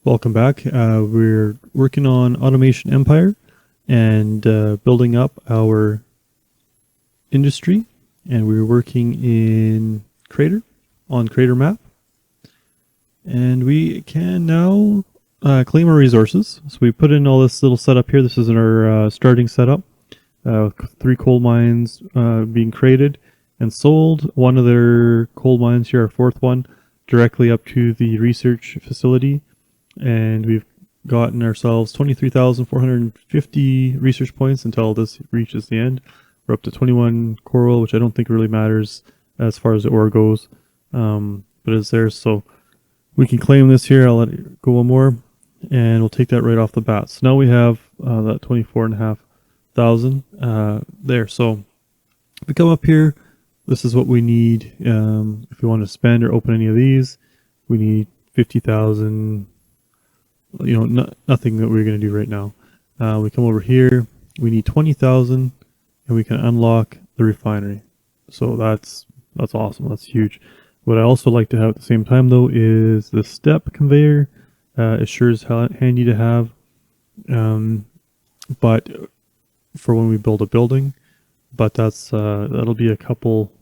Welcome back. We're working on Automation Empire and building up our industry. And we're working in Crater, on Crater map. And we can now claim our resources. So we put in all this little setup here. This is our starting setup. 3 coal mines being created and sold. One of their coal mines here, our 4th one, directly up to the research facility. And we've gotten ourselves 23,450 research points until this reaches the end. We're up to 21 coral, which I don't think really matters as far as the ore goes, but it's there. So we can claim this here. I'll let it go one more, and we'll take that right off the bat. So now we have that 24,500 there. So if we come up here, this is what we need. If we want to spend or open any of these, we need 50,000. Nothing that we're going to do right now. We come over here, we need 20,000, and we can unlock the refinery. So that's awesome. That's huge. What I also like to have at the same time, though, is the step conveyor. It sure is handy to have, but for when we build a building. But that'll be a couple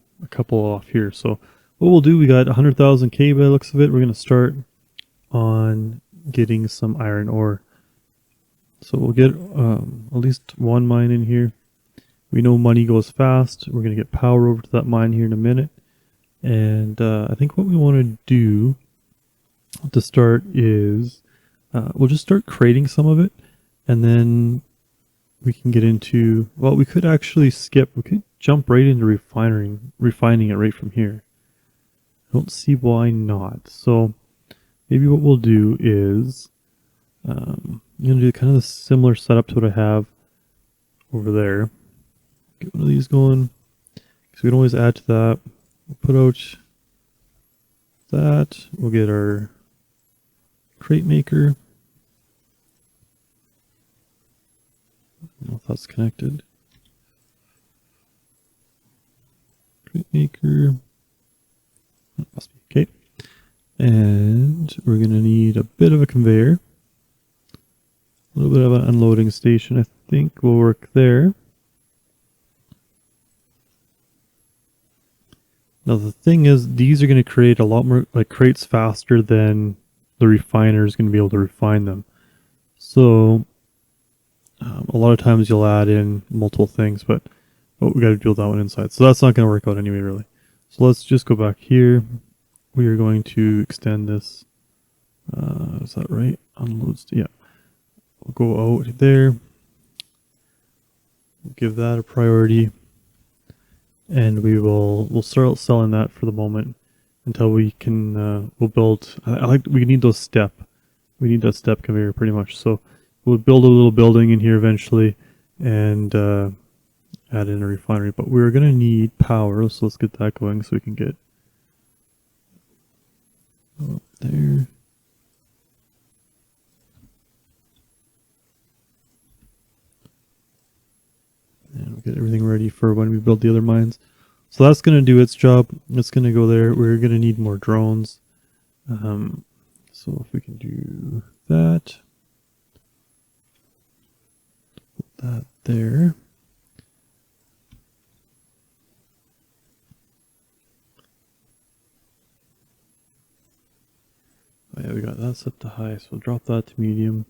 off here. So what we'll do, we got 100,000 K by the looks of it. We're going to start on getting some iron ore. So we'll get at least one mine in here. We know money goes fast. We're going to get power over to that mine here in a minute. And I think what we want to do to start is we'll just start creating some of it, and then we can get into, well, we could actually we could jump right into refining it right from here. I don't see why not. So maybe what we'll do is I'm going to do kind of a similar setup to what I have over there. Get one of these going, because we can always add to that. We'll put out that. We'll get our crate maker. I don't know if that's connected. Crate maker. That must be okay. And we're going to need a bit of a conveyor. A little bit of an unloading station, I think, will work there. Now the thing is, these are going to create a lot more crates faster than the refiner is going to be able to refine them. So a lot of times you'll add in multiple things, but we got to build that one inside. So that's not going to work out anyway, really. So let's just go back here. We are going to extend this. Is that right? Unloads. Yeah. We'll go out there. We'll give that a priority. And we'll start selling that for the moment until we can, we'll build, we need those we need that step conveyor pretty much. So we'll build a little building in here eventually and add in a refinery. But we're going to need power, so let's get that going so we can get up there. And we'll get everything ready for when we build the other mines. So that's going to do its job. It's going to go there. We're going to need more drones. So if we can do that. Put that there. Oh yeah, we got that set to high, so we'll drop that to medium.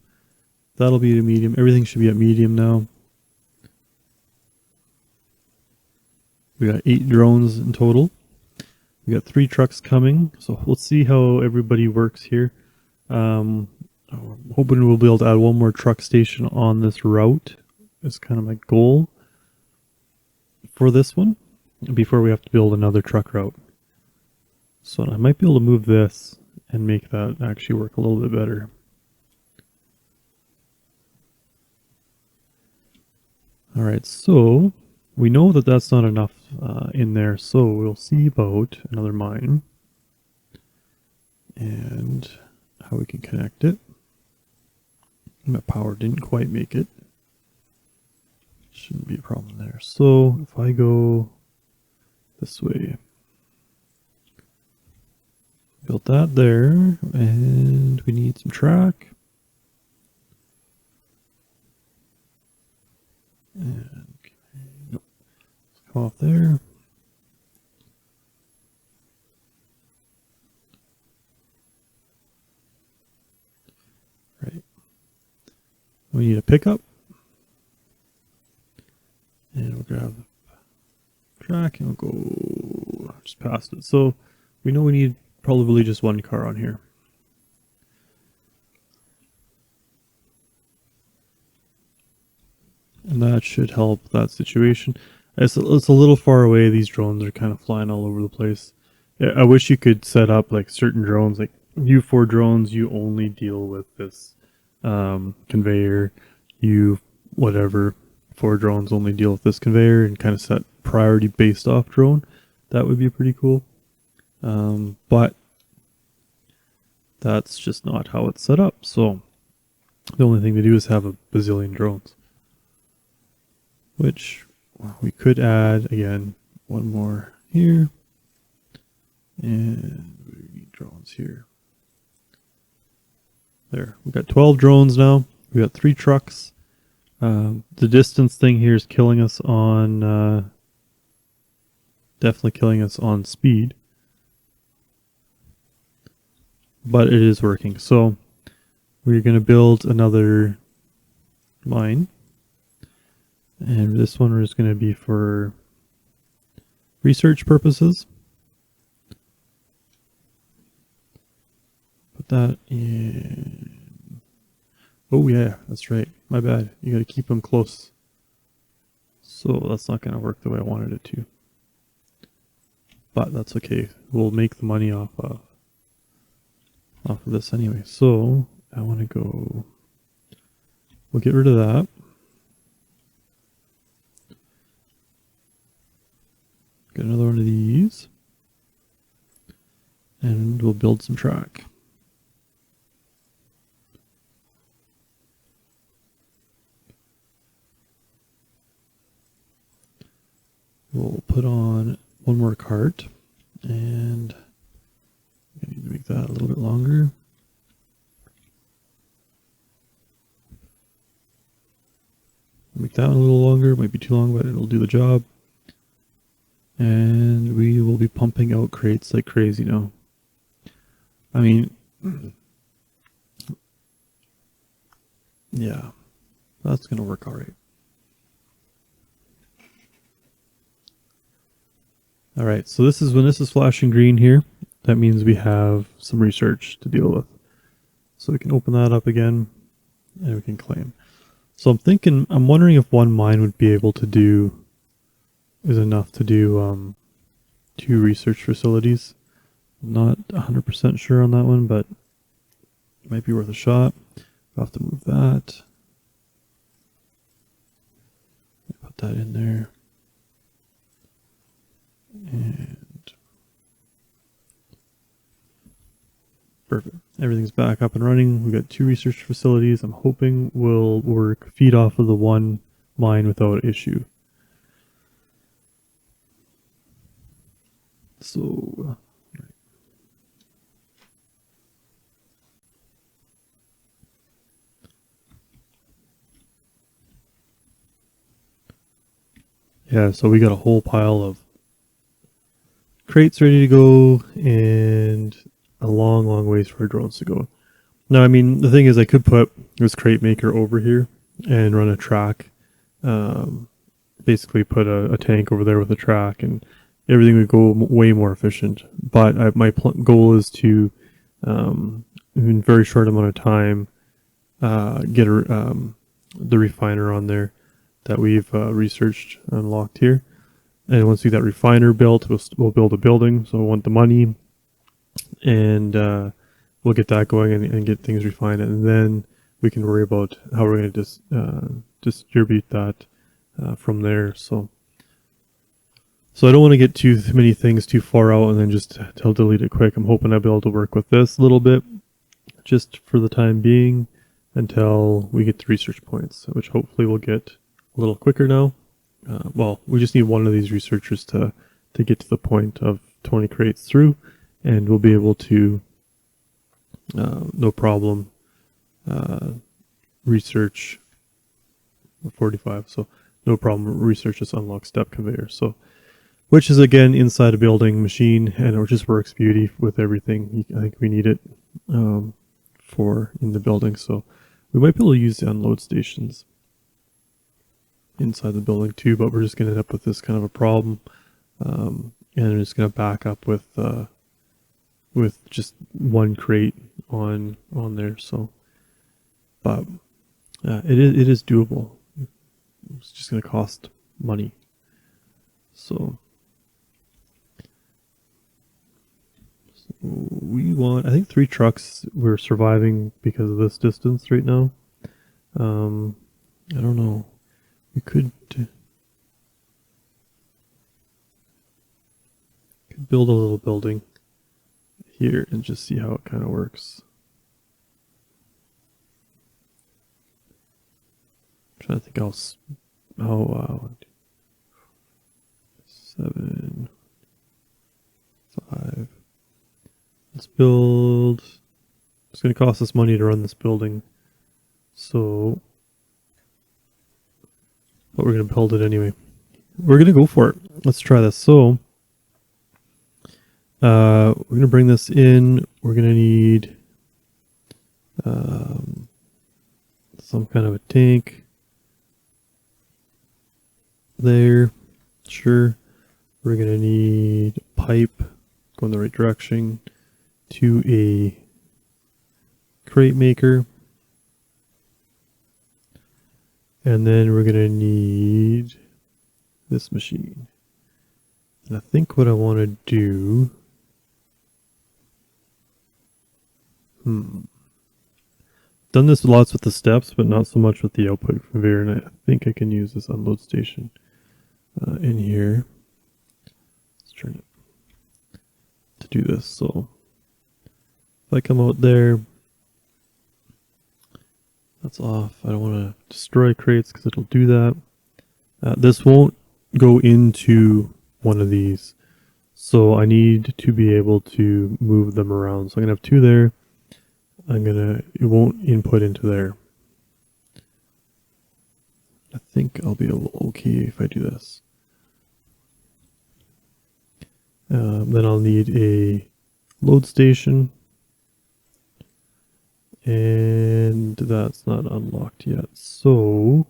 That'll be to medium. Everything should be at medium now. We got 8 drones in total. We got 3 trucks coming, so we'll see how everybody works here. I'm hoping we'll be able to add one more truck station on this route. It's kind of my goal for this one before we have to build another truck route. So I might be able to move this and make that actually work a little bit better. Alright, so we know that that's not enough in there, so we'll see about another mine and how we can connect it. My power didn't quite make it. Shouldn't be a problem there. So if I go this way, Built that there, and we need some track. And nope, come off there. Right. We need a pickup. And we'll grab the track and we'll go just past it. So we know we need probably just one car on here. And that should help that situation. It's a little far away. These drones are kind of flying all over the place. I wish you could set up like certain drones, like U4 drones, you only deal with this conveyor. Whatever, 4 drones only deal with this conveyor, and kind of set priority based off drone. That would be pretty cool. But that's just not how it's set up. So the only thing to do is have a bazillion drones. Which we could add, again, one more here. And we need drones here. There, we've got 12 drones now. We got 3 trucks. The distance thing here is killing us on, definitely killing us on speed. But it is working. So we're going to build another mine. And this one is going to be for research purposes. Put that in. Oh yeah, that's right. My bad. You got to keep them close. So that's not going to work the way I wanted it to. But that's okay. We'll make the money off of this anyway. So I want to go. We'll get rid of that. Get another one of these. And we'll build some track. We'll put on one more cart, and I need to make that a little bit longer. Make that one a little longer. It might be too long, but it'll do the job. And we will be pumping out crates like crazy now. I mean, yeah, that's going to work all right. All right, so this is when this is flashing green here. That means we have some research to deal with. So we can open that up again and we can claim. So I'm wondering if one mine would be able to do, is enough to do 2 research facilities. I'm not 100% sure on that one, but it might be worth a shot. We'll have to move that. Put that in there. And perfect. Everything's back up and running. We've got 2 research facilities. I'm hoping will work, feed off of the one mine without issue. So, yeah, so we got a whole pile of crates ready to go and a long, long ways for our drones to go. Now, I mean, the thing is I could put this crate maker over here and run a track. Basically put a tank over there with a track and everything would go way more efficient. But my goal is to, in a very short amount of time, get the refiner on there that we've researched and unlocked here. And once we get that refiner built, we'll build a building. So I want the money, and we'll get that going and get things refined. And then we can worry about how we're going to distribute that from there. So I don't want to get too many things too far out and then just delete it quick. I'm hoping I'll be able to work with this a little bit just for the time being until we get to research points, which hopefully we'll get a little quicker now. Well, we just need one of these researchers to get to the point of 20 crates through, and we'll be able to, no problem, research 45. So no problem, research this unlock step conveyor. So, which is again inside a building machine, and it just works beauty with everything. I think we need it for in the building. So we might be able to use the unload stations inside the building too, but we're just going to end up with this kind of a problem, and I'm just going to back up with just one crate on there. So, but it is doable. It's just going to cost money. So we want, I think 3 trucks. We're surviving because of this distance right now. I don't know. We could build a little building here and just see how it kind of works. I'm trying to think how 7, 5. Let's build. It's going to cost us money to run this building, so but we're going to build it anyway. We're going to go for it. Let's try this. So we're going to bring this in. We're going to need some kind of a tank there. Sure. We're going to need a pipe going the right direction to a crate maker. And then we're going to need this machine. And I think what I want to do... Done this lots with the steps, but not so much with the output conveyor. And I think I can use this unload station in here. Let's turn it to do this. So if I come out there, that's off. I don't want to destroy crates because it'll do that. This won't go into one of these, so I need to be able to move them around. So I'm gonna have 2 there. It won't input into there. I think I'll be okay if I do this. Then I'll need a load station. And that's not unlocked yet. So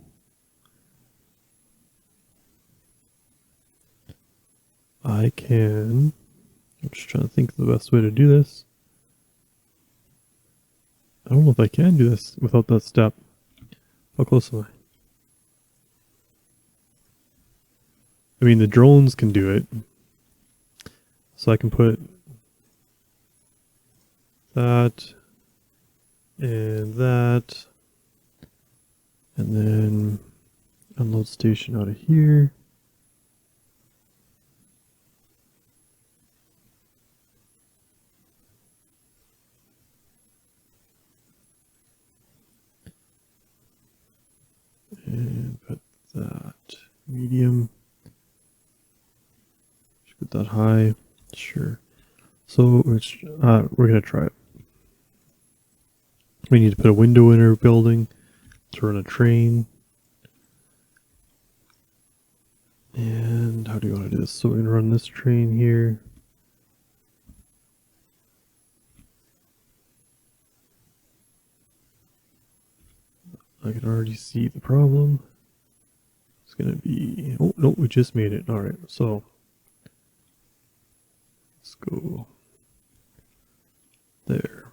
I'm just trying to think of the best way to do this. I don't know if I can do this without that step. How close am I? I mean, the drones can do it. So I can put that and that, and then unload station out of here. And put that medium. Should put that high. Sure. So we're gonna try it. We need to put a window in our building to run a train. And how do you want to do this? So we're gonna run this train here. I can already see the problem. It's gonna be, oh no, we just made it. All right, so let's go there.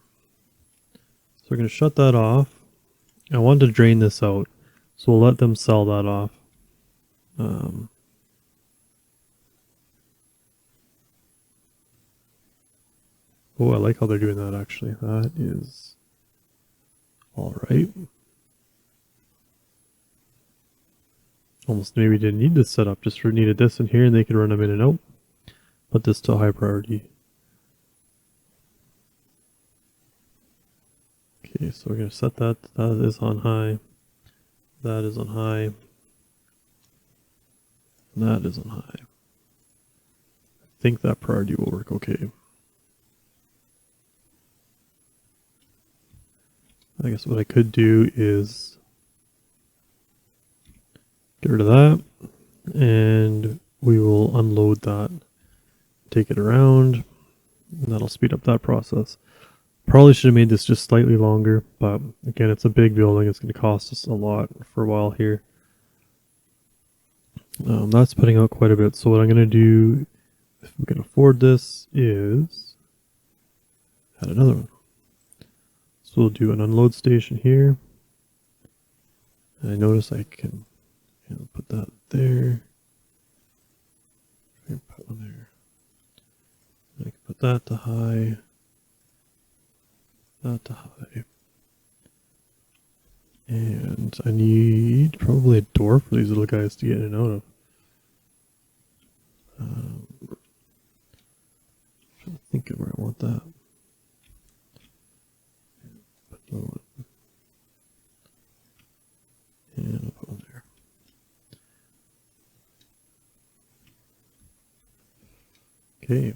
So we're gonna shut that off. I wanted to drain this out, so we'll let them sell that off. Oh, I like how they're doing that actually. That is all right. Almost maybe didn't need this setup, just needed this in here and they could run them in and out. Put this to high priority. Okay, so we're going to set that. That is on high. That is on high. That is on high. I think that priority will work okay. I guess what I could do is get rid of that, and we will unload that, take it around, and that'll speed up that process. Probably should have made this just slightly longer, but again, it's a big building. It's going to cost us a lot for a while here. That's putting out quite a bit. So what I'm going to do, if we can afford this, is add another one. So we'll do an unload station here. And I notice I can put that there. Put one there. I can put that to high. That to high. And I need probably a door for these little guys to get in and out of. Trying to think of where I want that. Put another one. And I'll put one there. Okay.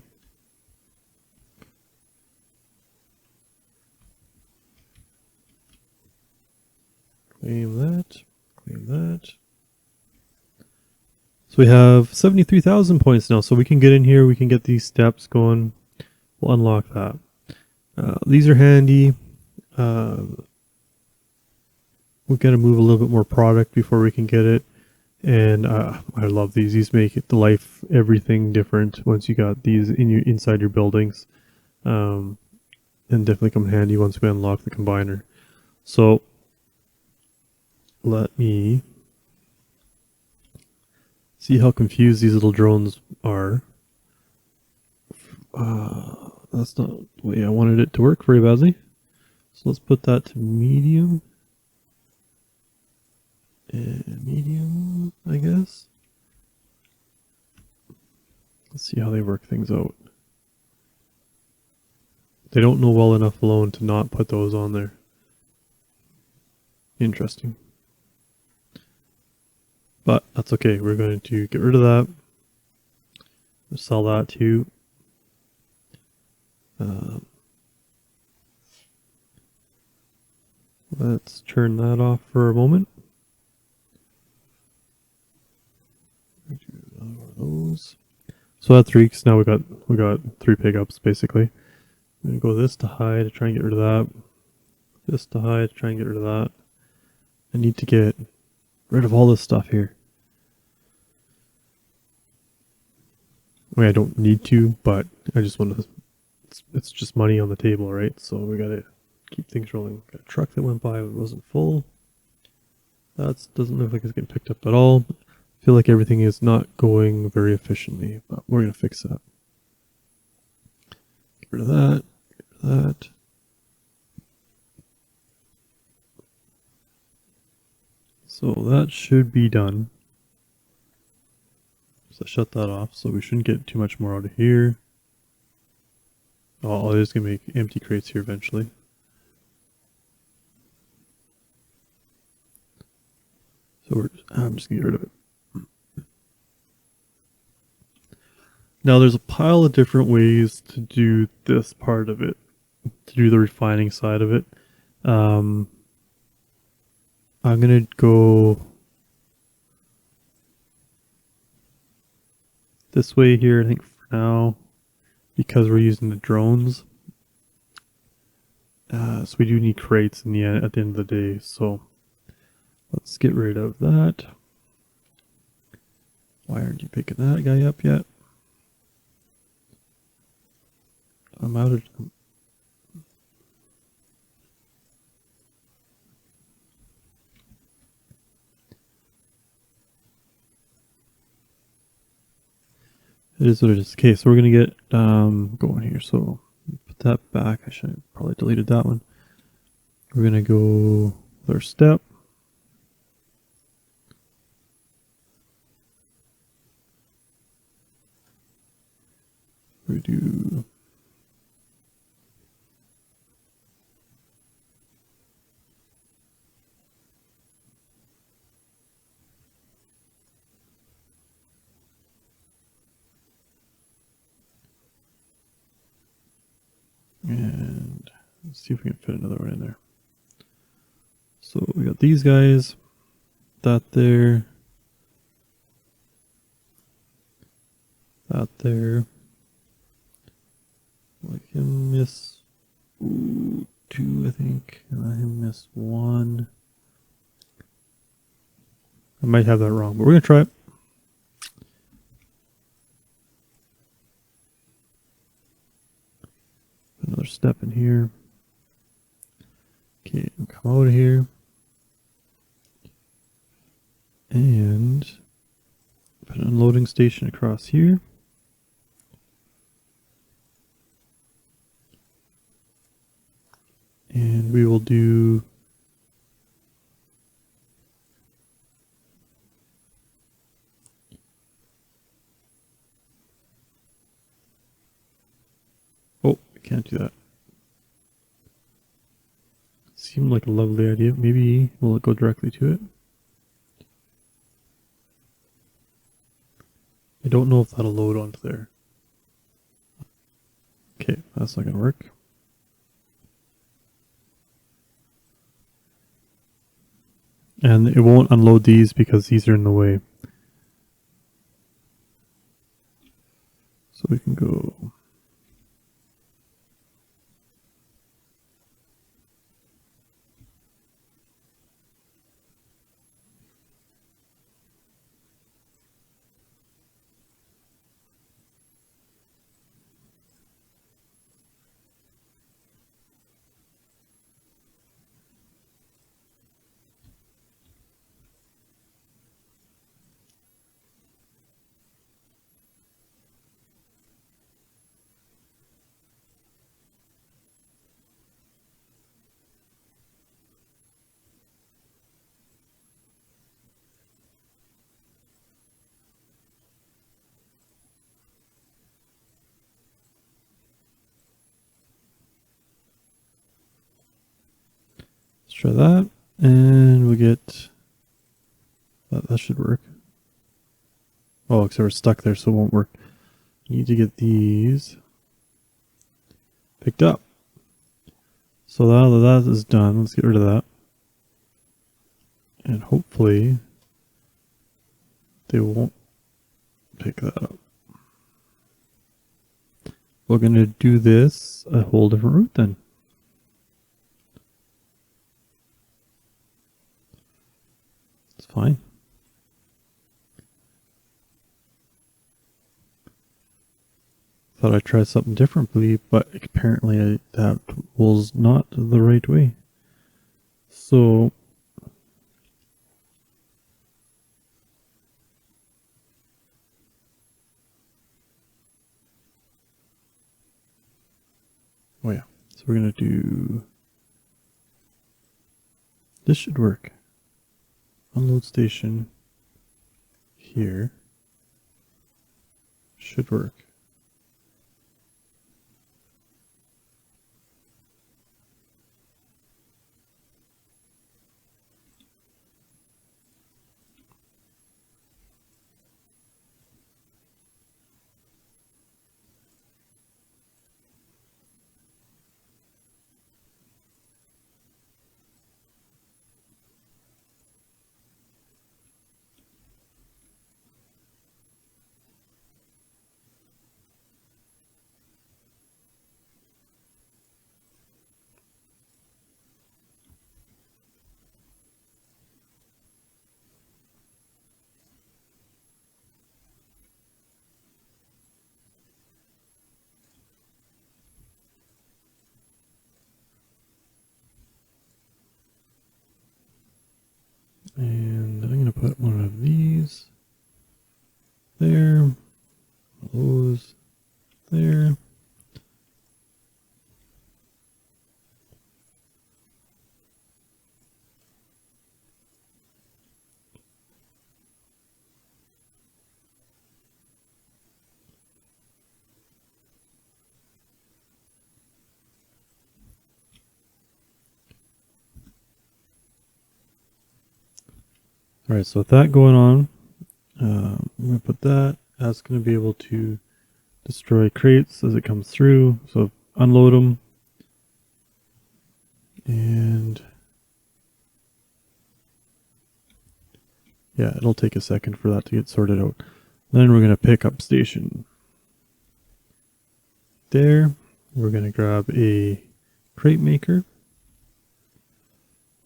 Claim that. Claim that. So we have 73,000 points now. So we can get in here. We can get these steps going. We'll unlock that. These are handy. We've got to move a little bit more product before we can get it. And I love these. These make it the life, everything different once you got these inside your buildings. And definitely come in handy once we unlock the combiner. So let me see how confused these little drones are. That's not the way I wanted it to work very badly. So let's put that to medium. And medium, I guess. Let's see how they work things out. They don't know well enough alone to not put those on there. Interesting. But that's okay. We're going to get rid of that. We'll sell that too. Let's turn that off for a moment. Do another one of those. So that's 3, because now we got 3 pickups basically. I'm gonna go this to high to try and get rid of that. This to high to try and get rid of that. I need to get rid of all this stuff here. I mean, I don't need to, but I just want to. It's just money on the table, right? So we gotta keep things rolling. Got a truck that went by, it wasn't full. That doesn't look like it's getting picked up at all. I feel like everything is not going very efficiently, but we're gonna fix that. Get rid of that. Get rid of that. So that should be done. So shut that off, so we shouldn't get too much more out of here. Oh, it is going to make empty crates here eventually. So I'm just going to get rid of it. Now there's a pile of different ways to do this part of it, to do the refining side of it. I'm going to go this way here, I think, for now, because we're using the drones. So we do need crates at the end of the day, so let's get rid of that. Why aren't you picking that guy up yet? I'm out of... It is what it is. Okay, so we're going to get going here. So put that back. I should have probably deleted that one. We're going to go with our step. We do... And let's see if we can fit another one in there. So we got these guys, that there, that there. I can miss 2, I think, and I miss 1. I might have that wrong, but we're gonna try it. Another step in here. Okay, come out of here. And put an unloading station across here. And we will do oh, we can't do that. Seemed like a lovely idea. Maybe we'll go directly to it. I don't know if that'll load onto there. Okay, that's not gonna work. And it won't unload these because these are in the way. So we can go let's try that, and we get that should work. Oh, except we're stuck there, so it won't work. Need to get these picked up. So now that that is done, let's get rid of that. And hopefully they won't pick that up. We're going to do this a whole different route then. It's fine. Thought I'd try something differently, but apparently that was not the right way. So oh yeah, so we're gonna do this. Should work. Unload station here should work. And I'm going to put one of these there, those there. Alright, so with that going on, I'm going to put that. That's going to be able to destroy crates as it comes through. So unload them. And Yeah, it'll take a second for that to get sorted out. Then we're going to pick up station. There, we're going to grab a crate maker.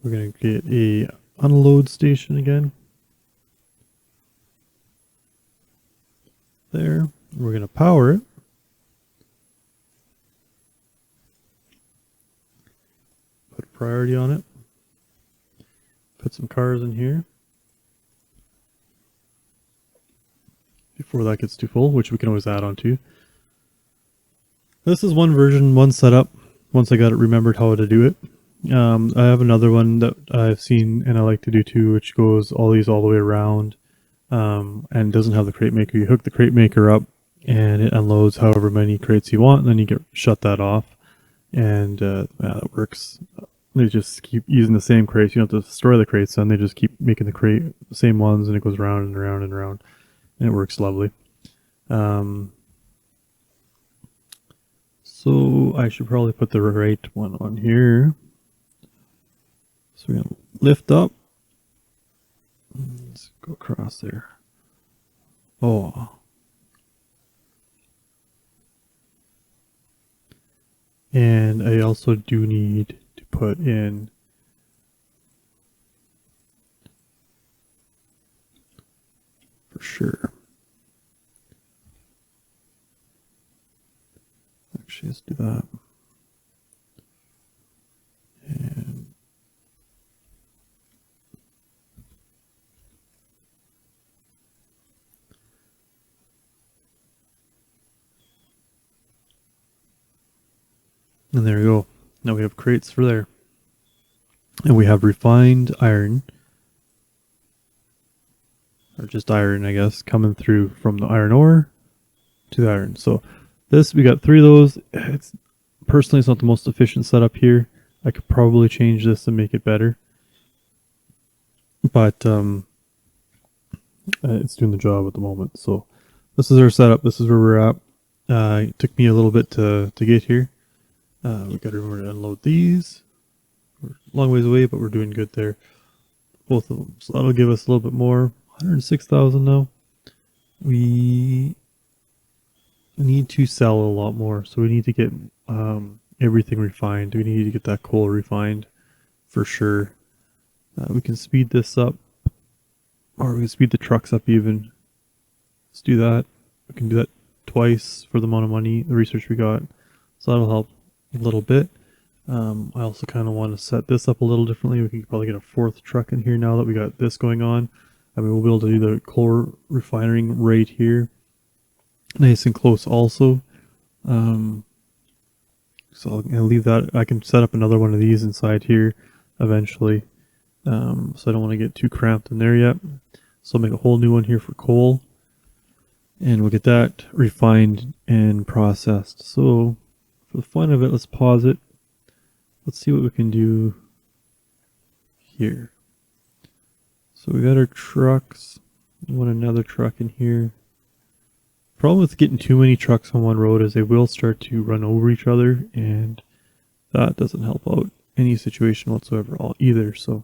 We're going to get a unload station again. There, we're going to power it. Put a priority on it. Put some cars in here before that gets too full, which we can always add on to. This is one version, one setup. Once I got it remembered how to do it. I have another one that I've seen and I like to do too, which goes all the way around and doesn't have the crate maker. You hook the crate maker up and it unloads however many crates you want, and then you shut that off, and that works. They just keep using the same crates. You don't have to destroy the crates, then they just keep making the same ones, and it goes round and around and around, and it works lovely. So I should probably put the right one on here. So we're going to lift up. Let's go across there. Oh. And I also do need to put in for sure. Actually, let's do that. And there we go. Now we have crates for there. And we have refined iron. Or just iron, I guess, coming through from the iron ore to the iron. So this, we got 3 of those. Personally, it's not the most efficient setup here. I could probably change this and make it better. But it's doing the job at the moment. So this is our setup. This is where we're at. It took me a little bit to get here. We got to remember to unload these. We're a long ways away, but we're doing good there. Both of them. So that'll give us a little bit more. 106,000 now. We need to sell a lot more. So we need to get everything refined. We need to get that coal refined for sure. We can speed this up. Or we can speed the trucks up even. Let's do that. We can do that twice for the amount of money, the research we got. So that'll help a little bit. I also kind of want to set this up a little differently. We can probably get a 4th truck in here now that we got this going on. I mean, we'll be able to do the coal refining right here. Nice and close also. So I'll leave that. I can set up another one of these inside here eventually. So I don't want to get too cramped in there yet. So I'll make a whole new one here for coal. And we'll get that refined and processed. So for the fun of it, let's pause it. Let's see what we can do here. So we got our trucks. We want another truck in here. Problem with getting too many trucks on one road is they will start to run over each other, and that doesn't help out any situation whatsoever either. So,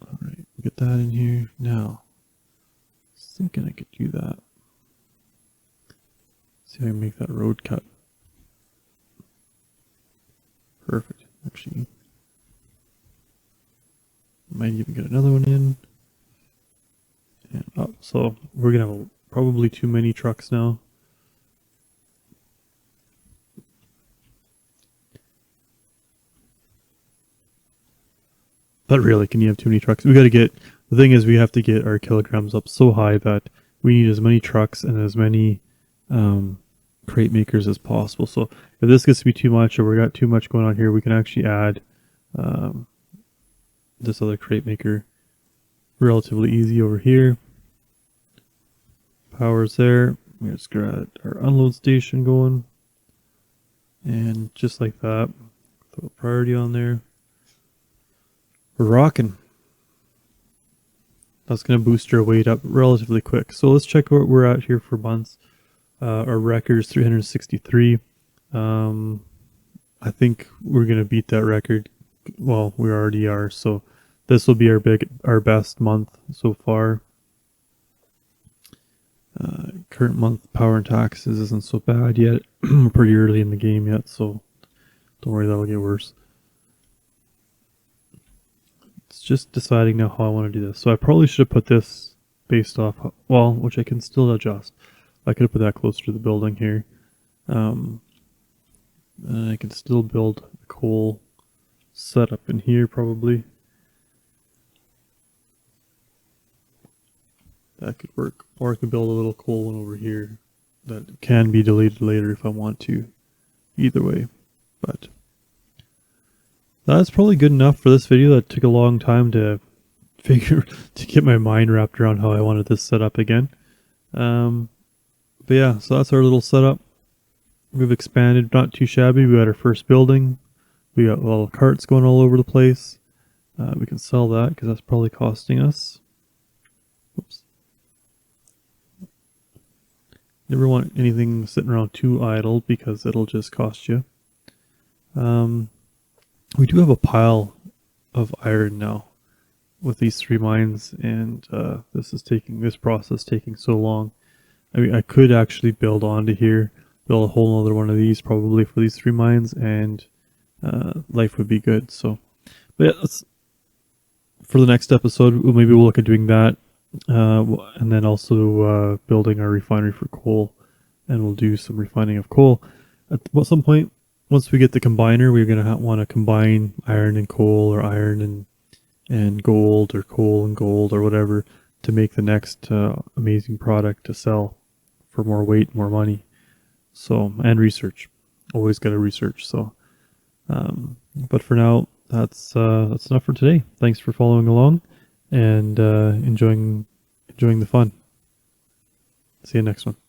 all right, get that in here now. I was thinking I could do that. See if I can make that road cut. Perfect. Actually, might even get another one in. And up. So we're gonna have probably too many trucks now. But really, can you have too many trucks? The thing is, we have to get our kilograms up so high that we need as many trucks and as many crate makers as possible. So if this gets to be too much, or we got too much going on here, we can actually add this other crate maker relatively easy over here. Power's there. We just got our unload station going, and just like that, throw a priority on there. We're rocking. That's going to boost our weight up relatively quick. So let's check what we're at here for months. Our record is 363. I think we're going to beat that record. Well, we already are. So this will be our best month so far. Current month power and taxes isn't so bad yet. We're pretty early in the game yet, so don't worry, that'll get worse. It's just deciding now how I want to do this. So I probably should have put this based off, well, which I can still adjust. I could have put that closer to the building here. And I can still build a coal setup in here probably. That could work. Or I could build a little coal one over here that can be deleted later if I want to. Either way. But that's probably good enough for this video. That took a long time to to get my mind wrapped around how I wanted this set up again. But yeah, so that's our little setup. We've expanded, not too shabby. We got our first building. We got little carts going all over the place. We can sell that because that's probably costing us. Oops. Never want anything sitting around too idle because it'll just cost you. We do have a pile of iron now with these 3 mines, and this process taking so long. I mean, I could actually build onto here, build a whole other one of these probably for these 3 mines, and life would be good. So, but yeah, for the next episode, maybe we'll look at doing that. And then also building our refinery for coal, and we'll do some refining of coal. At some point, once we get the combiner, we're going to want to combine iron and coal, or iron and gold, or coal and gold, or whatever, to make the next amazing product to sell for more weight, more money. So, and research. Always got to research. So, but for now, that's enough for today. Thanks for following along and enjoying the fun. See you next one.